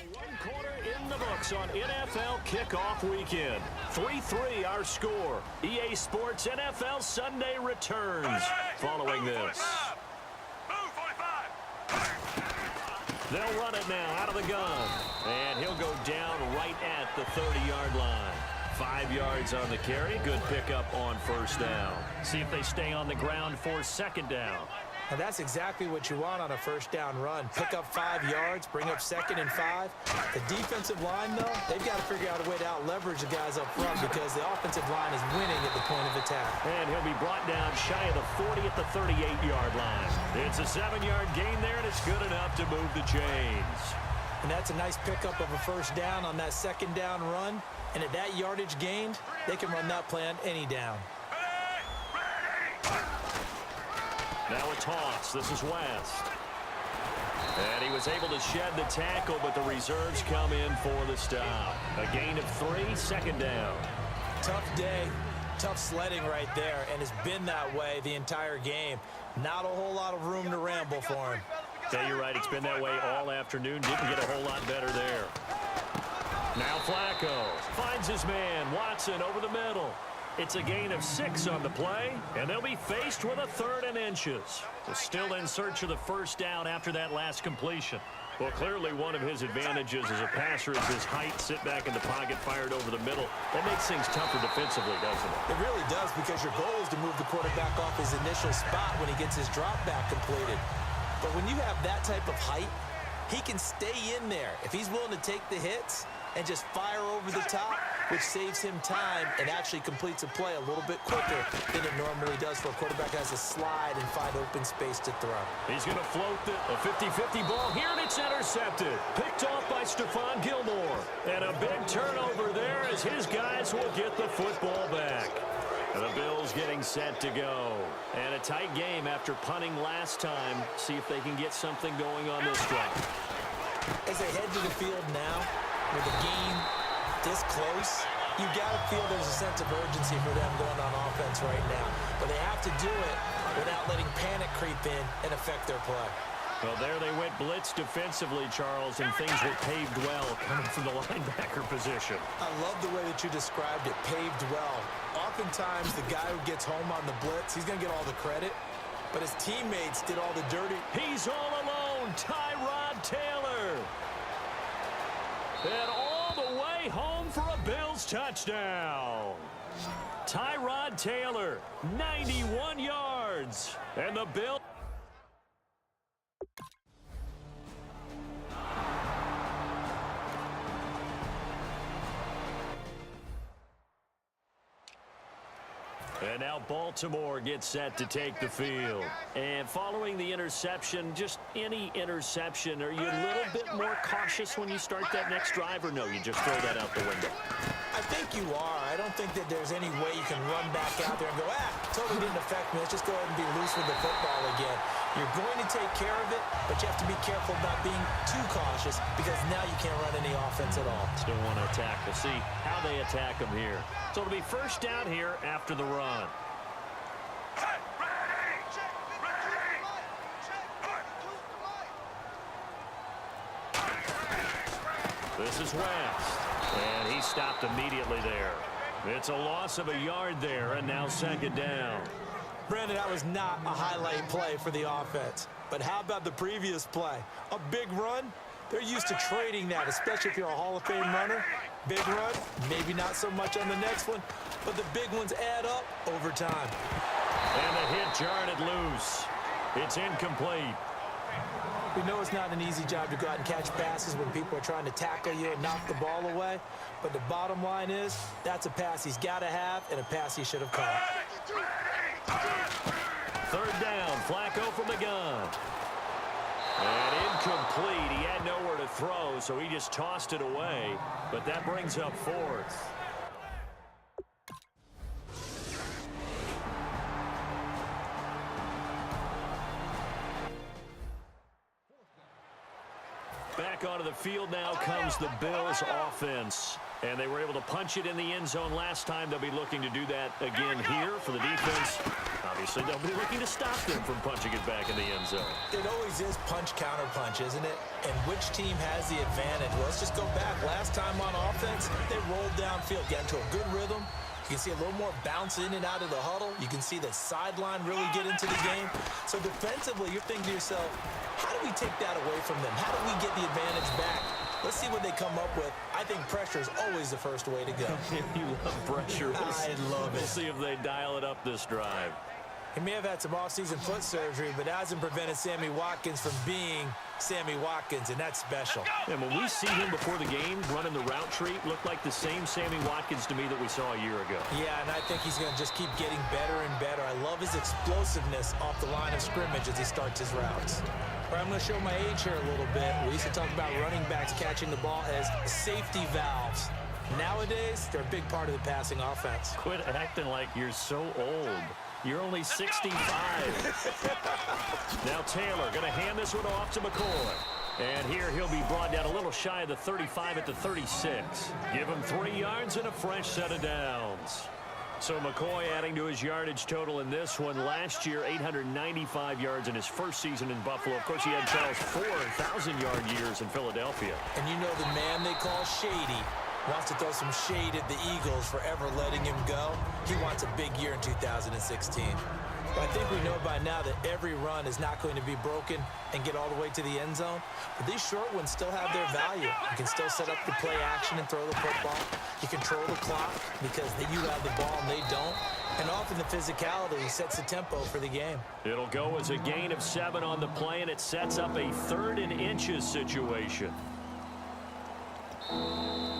One quarter in the books on NFL kickoff weekend. 3-3 our score. EA Sports NFL Sunday returns following this. They'll run it now out of the gun. And he'll go down right at the 30-yard line. 5 yards on the carry. Good pickup on first down. See if they stay on the ground for second down. And that's exactly what you want on a first down run. Pick up 5 yards, bring up 2nd and 5. The defensive line, though, they've got to figure out a way to out-leverage the guys up front because the offensive line is winning at the point of attack. And he'll be brought down shy of the 40 at the 38-yard line. It's a 7-yard gain there, and it's good enough to move the chains. And that's a nice pickup of a first down on that second down run. And at that yardage gained, they can run that play on any down. Now a toss. This is West. And he was able to shed the tackle, but the reserves come in for the stop. A gain of 3, second down. Tough day, tough sledding right there, and it's been that way the entire game. Not a whole lot of room to ramble for him. Yeah, you're right. It's been that way all afternoon. Didn't get a whole lot better there. Now Flacco finds his man, Watson, over the middle. It's a gain of 6 on the play, and they'll be faced with a 3rd and inches. They're still in search of the first down after that last completion. Well, clearly one of his advantages as a passer is his height, sit back in the pocket, fired over the middle. That makes things tougher defensively, doesn't it? It really does, because your goal is to move the quarterback off his initial spot when he gets his drop back completed. But when you have that type of height, he can stay in there. If he's willing to take the hits and just fire over the top, which saves him time and actually completes a play a little bit quicker than it normally does for a quarterback that has to slide and find open space to throw. He's going to float a 50-50 ball here, and it's intercepted. Picked off by Stephon Gilmore. And a big turnover there as his guys will get the football back. And the Bills getting set to go. And a tight game after punting last time. See if they can get something going on this drive. As they head to the field now, with the game this close, you got to feel there's a sense of urgency for them going on offense right now. But they have to do it without letting panic creep in and affect their play. Well, there they went blitz defensively, Charles, and things were paved well coming from the linebacker position. I love the way that you described it, paved well. Oftentimes, the guy who gets home on the blitz, he's going to get all the credit, but his teammates did all the dirty. He's all alone, Tyrod Taylor. And all the way home for a Bills touchdown. Tyrod Taylor, 91 yards. And the Bills. And now Baltimore gets set to take the field. And following the interception, just any interception, are you a little bit more cautious when you start that next drive, or no, you just throw that out the window? I think you are. I don't think that there's any way you can run back out there and go, totally didn't affect me. Let's just go ahead and be loose with the football again. You're going to take care of it, but you have to be careful about being too cautious because now you can't run any offense at all. Still want to attack. We'll see how they attack them here. So it'll be first down here after the run. This is West, and he stopped immediately there. It's a loss of a yard there, and now second down. Brandon, that was not a highlight play for the offense. But how about the previous play? A big run? They're used to trading that, especially if you're a Hall of Fame runner. Big run, maybe not so much on the next one, but the big ones add up over time. And the hit jarred it loose. It's incomplete. We know it's not an easy job to go out and catch passes when people are trying to tackle you and knock the ball away. But the bottom line is, that's a pass he's got to have and a pass he should have caught. Third down, Flacco from the gun. And incomplete. He had nowhere to throw, so he just tossed it away. But that brings up fourth. Back onto the field now comes the Bills offense. And they were able to punch it in the end zone last time. They'll be looking to do that again here for the defense. Obviously, they'll be looking to stop them from punching it back in the end zone. It always is punch, counter punch, isn't it? And which team has the advantage? Well, let's just go back. Last time on offense, they rolled downfield, got into a good rhythm. You can see a little more bounce in and out of the huddle. You can see the sideline really get into the game. So defensively, you're thinking to yourself, how do we take that away from them? How do we get the advantage back? Let's see what they come up with. I think pressure is always the first way to go. You love pressure. I love it. We'll see if they dial it up this drive. He may have had some off-season foot surgery, but hasn't prevented Sammy Watkins from being Sammy Watkins, and that's special. And when we see him before the game running the route tree, looked like the same Sammy Watkins to me that we saw a year ago. Yeah, and I think he's going to just keep getting better and better. I love his explosiveness off the line of scrimmage as he starts his routes. All right, I'm going to show my age here a little bit. We used to talk about running backs catching the ball as safety valves. Nowadays, they're a big part of the passing offense. Quit acting like you're so old. You're only 65. Now Taylor going to hand this one off to McCoy. And here he'll be brought down a little shy of the 35 at the 36. Give him 3 yards and a fresh set of downs. So McCoy adding to his yardage total in this one. Last year, 895 yards in his first season in Buffalo. Of course, he had Charles 4,000-yard years in Philadelphia. And you know the man they call Shady wants to throw some shade at the Eagles for ever letting him go. He wants a big year in 2016. But I think we know by now that every run is not going to be broken and get all the way to the end zone. But these short ones still have their value. You can still set up the play action and throw the football. You control the clock because you have the ball and they don't. And often the physicality sets the tempo for the game. It'll go as a gain of 7 on the play, and it sets up a 3rd and inches situation.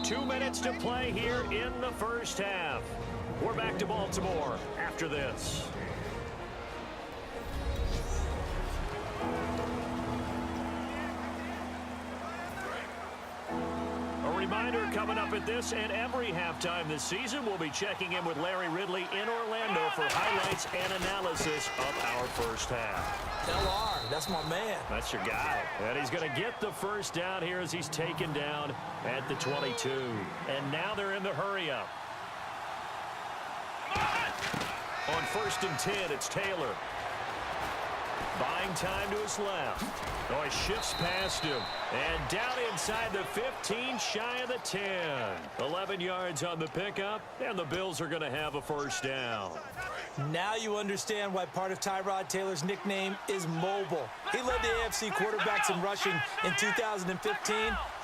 2 minutes to play here in the first half. We're back to Baltimore after this. A reminder coming up at this and every halftime this season, we'll be checking in with Larry Ridley in Orlando for highlights and analysis of our first half. LR, that's my man. That's your guy. And he's going to get the first down here as he's taken down at the 22. And now they're in the hurry-up. On 1st and 10, it's Taylor. Buying time to his left. Oh, he shifts past him. And down inside the 15, shy of the 10. 11 yards on the pickup, and the Bills are going to have a first down. Now you understand why part of Tyrod Taylor's nickname is mobile. He led the AFC quarterbacks in rushing in 2015,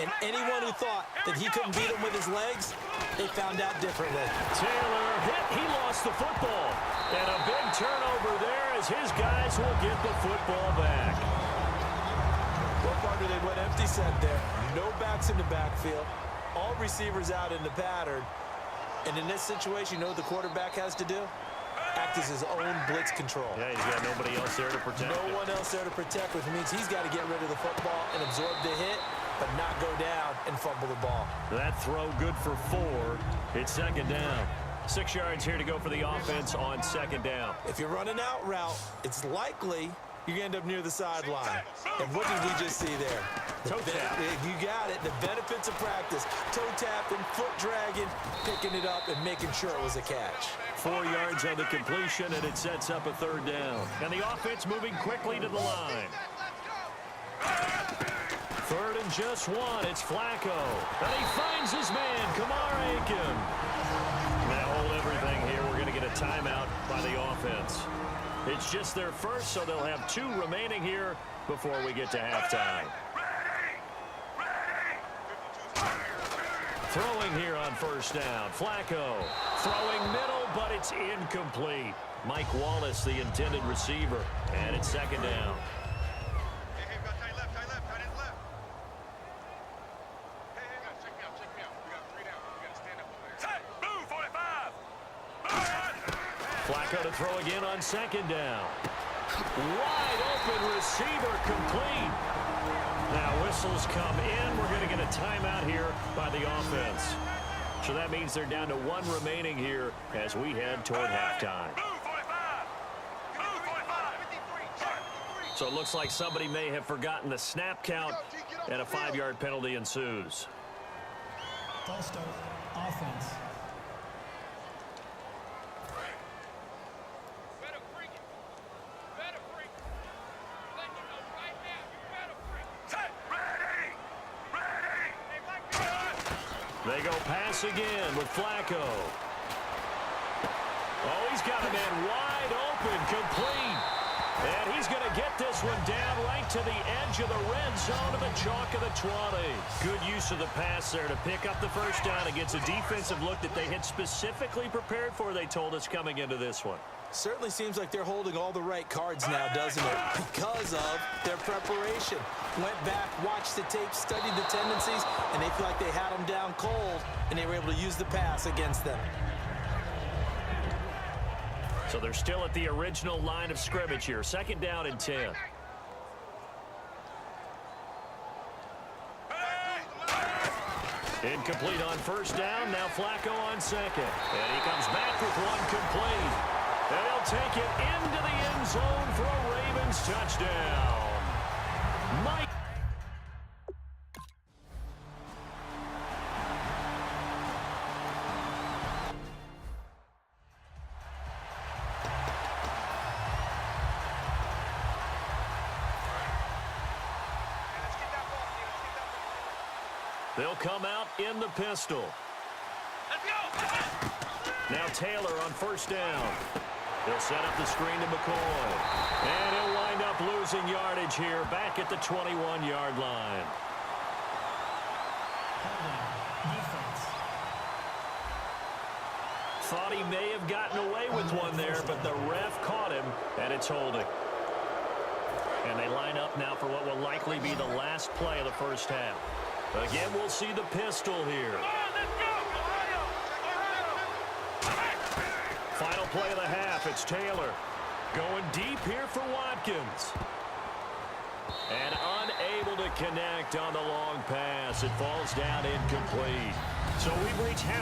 and anyone who thought that he couldn't beat him with his legs, they found out differently. Taylor hit. He lost the football. And a big turnover there as his guys will get the football back. Well, partner, they went empty set there. No backs in the backfield. All receivers out in the pattern. And in this situation, you know what the quarterback has to do? Act as his own blitz control. Yeah, he's got nobody else there to protect him. No one else there to protect, which means he's got to get rid of the football and absorb the hit, but not go down and fumble the ball. That throw good for 4. It's 2nd down. 6 yards here to go for the offense on 2nd down. If you're running out route, it's likely you're going to end up near the sideline. And what did we just see there? Toe tap. You got it. The benefits of practice. Toe tapping, foot dragging, picking it up, and making sure it was a catch. 4 yards on the completion, and it sets up a 3rd down. And the offense moving quickly to the line. 3rd and just 1. It's Flacco. And he finds his man, Kamar Aiken. Now hold everything here. We're going to get a timeout by the offense. It's just their first, so they'll have 2 remaining here before we get to halftime. Throwing here on 1st down. Flacco throwing middle, but it's incomplete. Mike Wallace, the intended receiver, and it's 2nd down. Flacco to throw again on 2nd down. Wide open receiver complete. Now whistles come in. We're going to get a timeout here by the offense. So that means they're down to 1 remaining here as we head toward halftime. So it looks like somebody may have forgotten the snap count, and a 5-yard penalty ensues. False start. Offense. They go pass again with Flacco. Oh, he's got a man wide open, complete. And he's going to get this one down right to the edge of the red zone of the chalk of the 20. Good use of the pass there to pick up the first down against a defensive look that they had specifically prepared for, they told us, coming into this one. Certainly seems like they're holding all the right cards now, doesn't it? Because of their preparation. Went back, watched the tape, studied the tendencies, and they feel like they had them down cold, and they were able to use the pass against them. So they're still at the original line of scrimmage here. 2nd down and 10. Incomplete on 1st down. Now Flacco on 2nd. And he comes back with one complete. And he'll take it into the end zone for a Ravens touchdown. Mike. They'll come out in the pistol. Let's go. Now Taylor on 1st down. He'll set up the screen to McCoy. And he'll wind up losing yardage here back at the 21-yard line. Thought he may have gotten away with one there, but the ref caught him, and it's holding. And they line up now for what will likely be the last play of the first half. Again, we'll see the pistol here. Final play of the half, it's Taylor. Going deep here for Watkins. And unable to connect on the long pass. It falls down incomplete. So we've reached half.